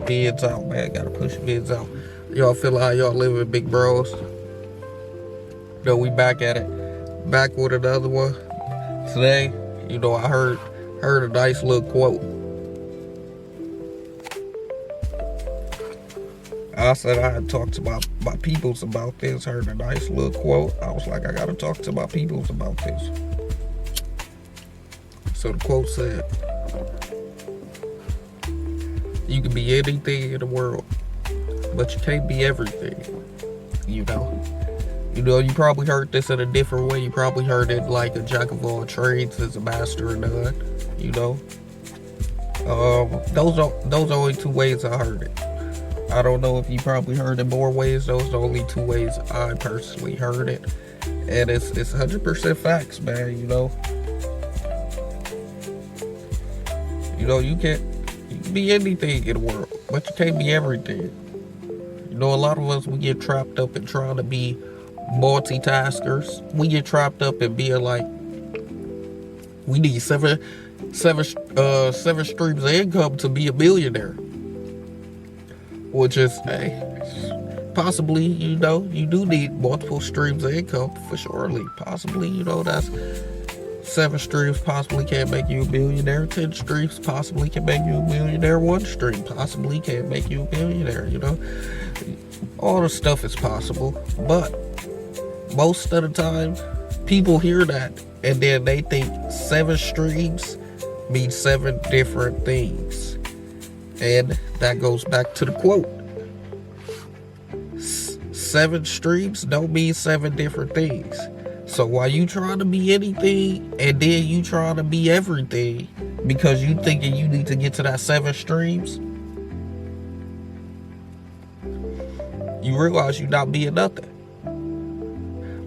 vids out, man. Gotta push vids out. Y'all feel like y'all living big bros. No, we back at it. Back with another one. Today, I heard a nice little quote. I said I had talked to my peoples about this, heard a nice little quote. I was like, I gotta talk to my peoples about this. So the quote said, you can be anything in the world, but you can't be everything. You probably heard this in a different way. You probably heard it like a jack of all trades is a master of none. Those are only two ways I heard it. I don't know if you probably heard it more ways. Those are the only two ways I personally heard it. And it's 100% facts, man, you can be anything in the world, but you can't be everything. A lot of us, we get trapped up in trying to be multitaskers. We get trapped up in being like, we need seven streams of income to be a millionaire. Which is, possibly, you do need multiple streams of income for surely. Possibly, that's 7 streams possibly can't make you a millionaire. 10 streams possibly can make you a millionaire. 1 stream possibly can't make you a millionaire, All the stuff is possible. But most of the time, people hear that and then they think 7 streams mean 7 different things. And that goes back to the quote. 7 streams don't mean 7 different things. So while you trying to be anything and then you trying to be everything because you thinking you need to get to that 7 streams, you realize you're not being nothing.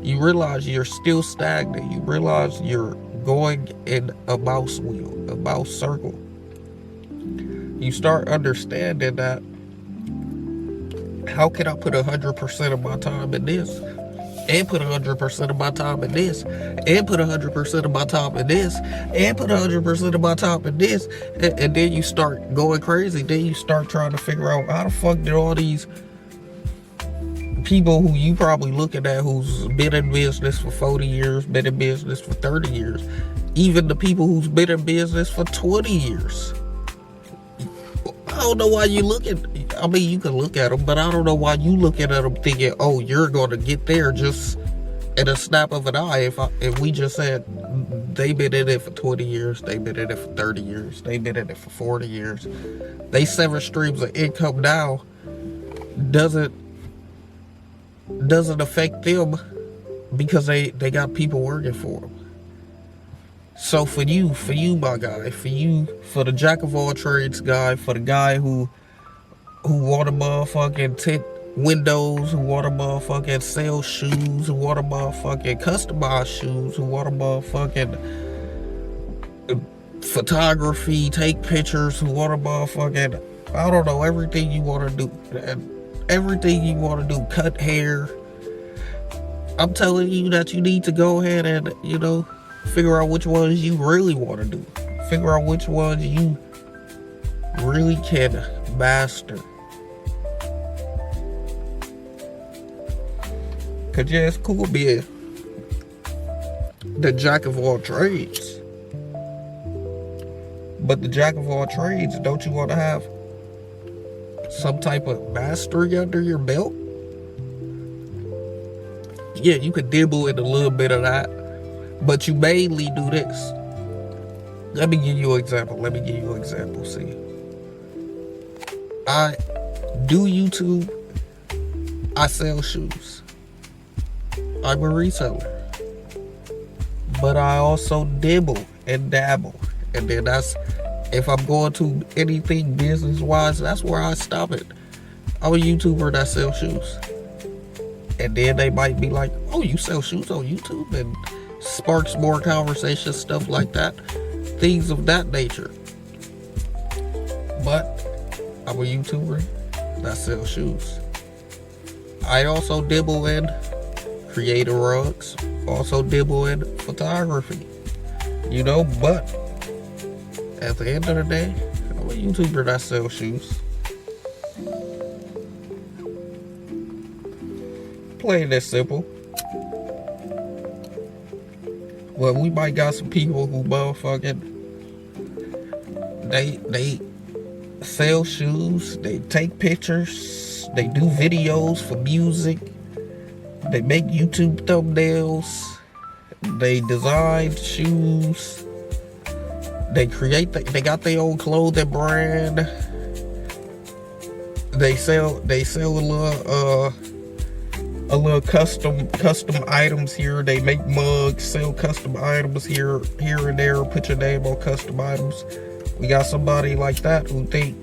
You realize you're still stagnant. You realize you're going in a mouse wheel, a mouse circle. You start understanding that, how can I put 100% of my time in this, and put 100% of my time in this, and put 100% of my time in this, and put 100% of my time in this, and then you start going crazy. Then you start trying to figure out how the fuck did all these people who you probably looking at who's been in business for 40 years, been in business for 30 years, even the people who's been in business for 20 years. I don't know why you look at, you can look at them, but I don't know why you looking at them thinking, oh, you're going to get there just in a snap of an eye. If we just said, they've been in it for 20 years, they've been in it for 30 years, they've been in it for 40 years. They 7 streams of income now doesn't affect them because they got people working for them. So for you, my guy, for the jack of all trades guy, for the guy who want to motherfucking tint windows, who want to motherfucking sell shoes, who want to motherfucking customize shoes, who want to motherfucking photography, take pictures, who want to motherfucking, I don't know, everything you want to do, and everything you want to do, cut hair. I'm telling you that you need to go ahead and, figure out which ones you really want to do. Figure out which ones you really can master. Cause yeah, it's cool being the jack of all trades. But the jack of all trades, don't you want to have some type of mastery under your belt? Yeah, you could dibble in a little bit of that, but you mainly do this. Let me give you an example. See, I do YouTube. I sell shoes. I'm a reseller. But I also dibble and dabble. And then that's, if I'm going to anything business-wise, that's where I stop it. I'm a YouTuber that sells shoes. And then they might be like, oh, you sell shoes on YouTube? And sparks more conversation, stuff like that. Things of that nature. But I'm a YouTuber that sells shoes. I also dibble in creator rugs. Also dibble in photography. But at the end of the day, I'm a YouTuber that sells shoes. plain and simple. Well, we might got some people who motherfucking they sell shoes, they take pictures, they do videos for music, they make YouTube thumbnails, they design shoes, they got their own clothing brand. They sell a little custom items here. They make mugs, sell custom items here and there, put your name on custom items. We got somebody like that who think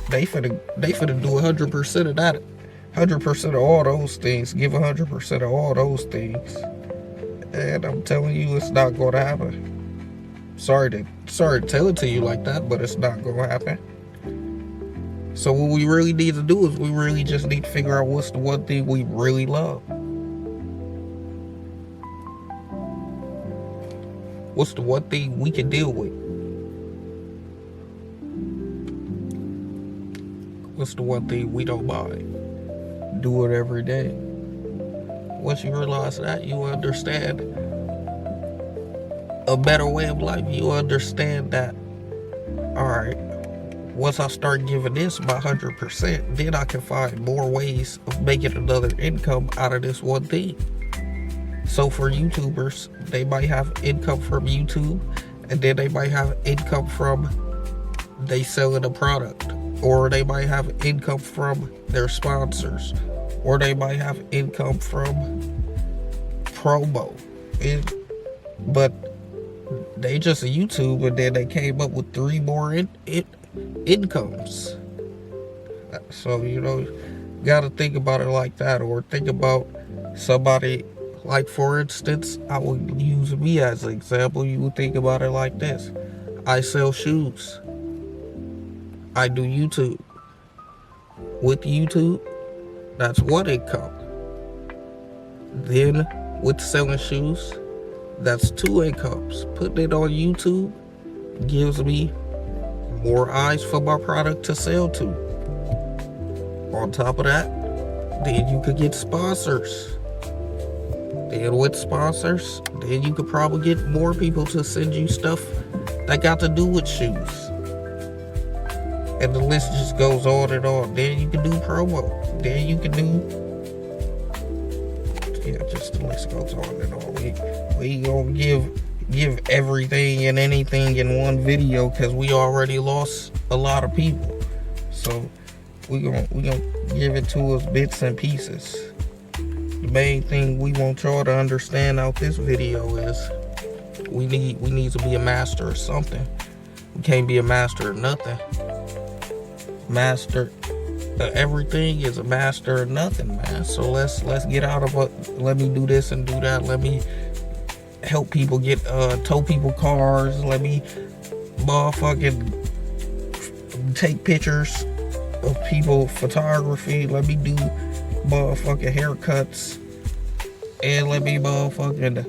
they finna do 100% of that, 100% of all those things, give 100% of all those things. And I'm telling you, it's not gonna happen. Sorry to tell it to you like that, but it's not gonna happen. So what we really need to do is we really just need to figure out what's the one thing we really love. What's the one thing we can deal with? What's the one thing we don't mind? Do it every day. Once you realize that, you understand a better way of life. You understand that, all right, once I start giving this my 100%, then I can find more ways of making another income out of this one thing. So for YouTubers, they might have income from YouTube, and then they might have income from they selling a product, or they might have income from their sponsors, or they might have income from promo. But they just YouTube, and then they came up with 3 more incomes. So, you know, gotta think about it like that, or think about somebody, like for instance, I would use me as an example. You would think about it like this: I sell shoes, I do YouTube. With YouTube, that's one income. Then with selling shoes, that's 2 incomes. Putting it on YouTube gives me more eyes for my product to sell to. On top of that, then you could get sponsors. Then with sponsors, then you could probably get more people to send you stuff that got to do with shoes. And the list just goes on and on. Then you can do promo. Then you can do, yeah, just the list goes on and on. We ain't gonna give everything and anything in one video, because we already lost a lot of people. So we gonna give it to us bits and pieces. The main thing we want y'all to understand out this video is we need to be a master of something. We can't be a master of nothing. Master everything is a master of nothing, man. So let's get out of it. Let me do this and do that. Let me help people get tow people cars. Let me motherfucking take pictures of people, photography. Let me do motherfucking haircuts, and let me motherfucking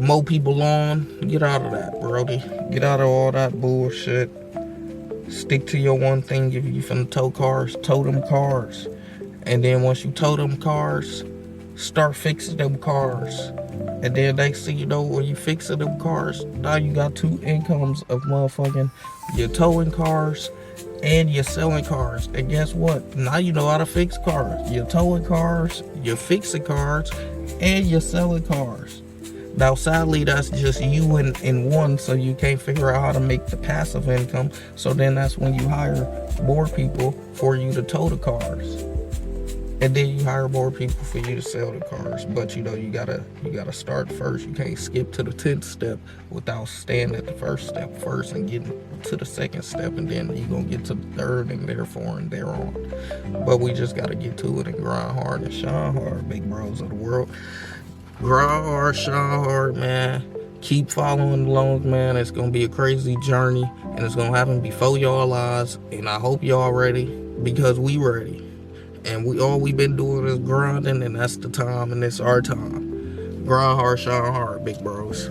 mow people lawn. Get out of that, Brody. Get out of all that bullshit. Stick to your one thing. If you finna tow cars, tow them cars. And then once you tow them cars, start fixing them cars. And then next thing you know, when you fixing them cars, now you got 2 incomes of motherfucking, you're towing cars and you're selling cars. And guess what? Now you know how to fix cars. You're towing cars, you're fixing cars, and you're selling cars. Now, sadly, that's just you in one, so you can't figure out how to make the passive income. So then that's when you hire more people for you to tow the cars. And then you hire more people for you to sell the cars. But you know, you gotta start first. You can't skip to the 10th step without staying at the first step first and getting to the 2nd step, and then you're gonna get to the 3rd and therefore and thereon. But we just gotta get to it and grind hard and shine hard, big bros of the world. Grind hard, shine hard, man. Keep following along, man. It's gonna be a crazy journey, and it's gonna happen before y'all eyes. And I hope y'all ready, because we ready. And all we been doing is grinding, and that's the time, and it's our time. Grind hard, shine hard, big bros.